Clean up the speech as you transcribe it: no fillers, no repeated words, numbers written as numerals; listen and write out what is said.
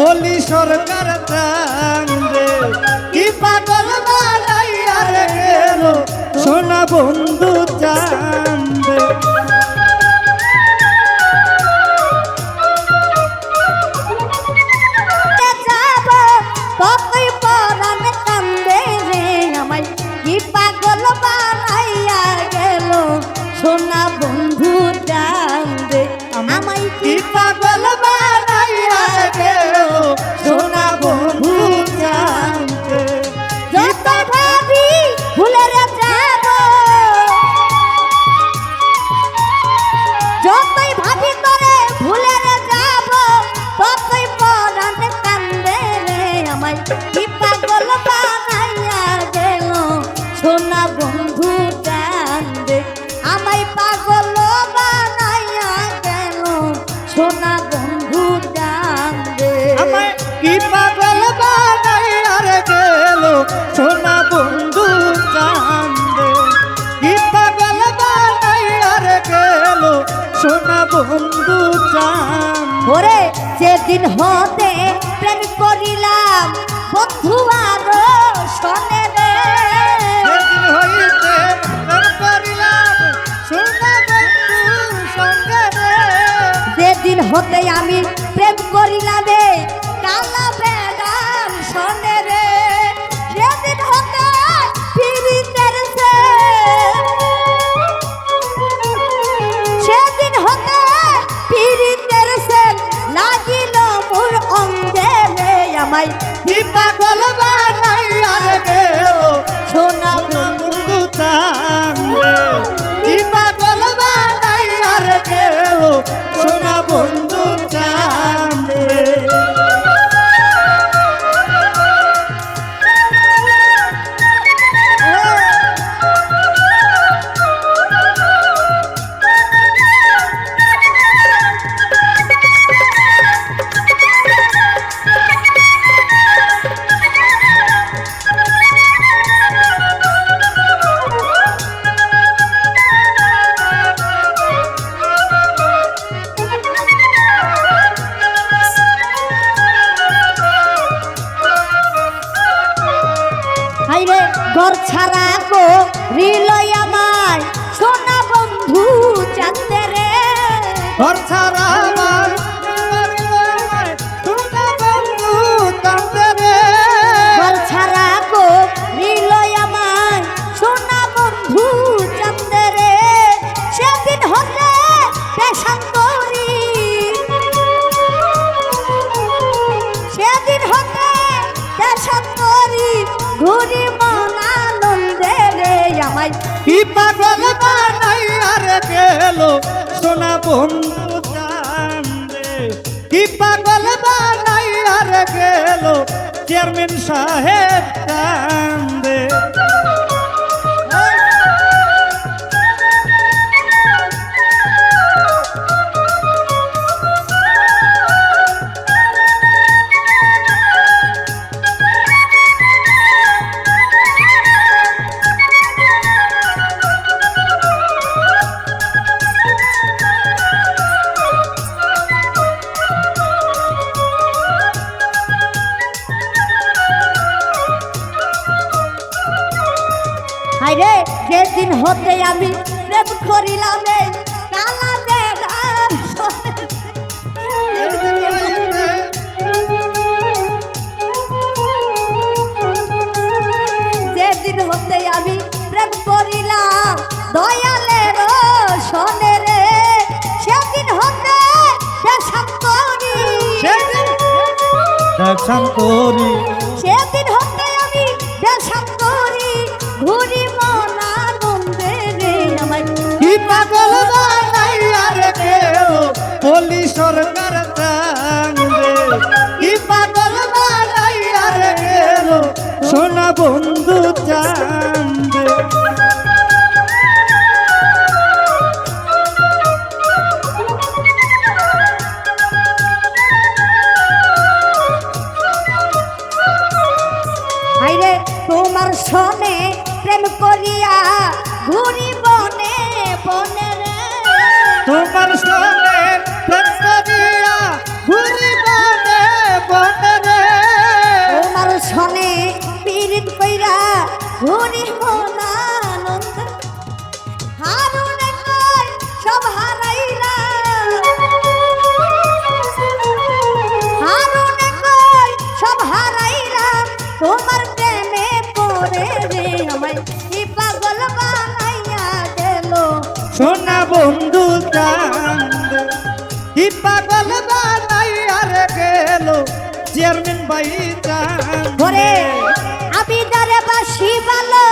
বলি সরকার চান্দে কি পাগল বানাইয়া রে গেল সোনা বন্ধু চান্দে সোনা বন্ধু চান্দে আমায় কি পাগল বানাইয়া গেল সোনা বন্ধু চান্দে যত ভাবি ভুলে যাব যতই ভাবি করে ভুলে যাব ততই পরাণ কান্দে রে আমায় কি পাগল বানাইয়া গেল সোনা বন্ধু চান্দে আমায় পাগল বানাইয়া গেল সোনা বন্ধু চান্দে আমায় কি পাগল বানাইয়া রে গেল সোনা বন্ধু চান্দে কি পাগল বানাইয়া রে গেল সোনা বন্ধু চান্দে ওরে যেদিন হতে প্রেম করিলাম বন্ধু আরো শোনে রে সেদিন হইতে প্রেম করিলাম সোনা বন্ধু সঙ্গে রে যেদিন হতে আমি প্রেম করিলাম রে কালা বেড়াম শোনে রে যেদিন হতে পীড়িতের সেদিন হতে পীড়িতের লাগিল মোর অঙ্গে রে আমায় কি পাগল বানাইয়া রে গেল সোনা বন্ধু চান্দে কি পাগল বানাইয়া রে গেল সোনা বন্ধু চান্দে হাইরে ঘর ছাড়া গো রিলয় আমার সোনা বন্ধু চান্দে রে ঘর ছাড়া আমার সোনা বন্ধু চান্দে রে ঘর ছাড়া গো রিলয় আমার সোনা বন্ধু চান্দে রে সেদিন হতে দেশান্তরি সেদিন হতে দেশান্তরি ঘুরি মনানন্দে রে আমায় কি পাগল বানাইয়া রে গেল সোনা বন্ধু চান্দে কি পাগল বানাইয়া রে গেল চেয়ারম্যান সাহেব চান্দে হাইরে যেদিন হতে আমি প্রেম করিলাম রে কালা বেড়াম যেদিন হতে আমি প্রেম করিলাম দয়ালের শোনে রে সেদিন হতে দেশান্তরি দেশান্তরি সেদিন হতে আমি দেশান্তরি ঘুরি মনানন্দে রে আমায় কি পাগল বানাইয়া রে গেল বলি সরকার চান্দে কি পাগল বানাইয়া রে গেল সোনা বন্ধু চান্দে হাইরে তোমার সনে প্রেম করিয়া ঘুরি বনে বনে রে তোমার সনে প্রেম করিয়া ঘুরি বনে বনে পাগল বানাইয়া রে গেল চেয়ারম্যান ভাই ওরে আমি দারে বাসি ভালো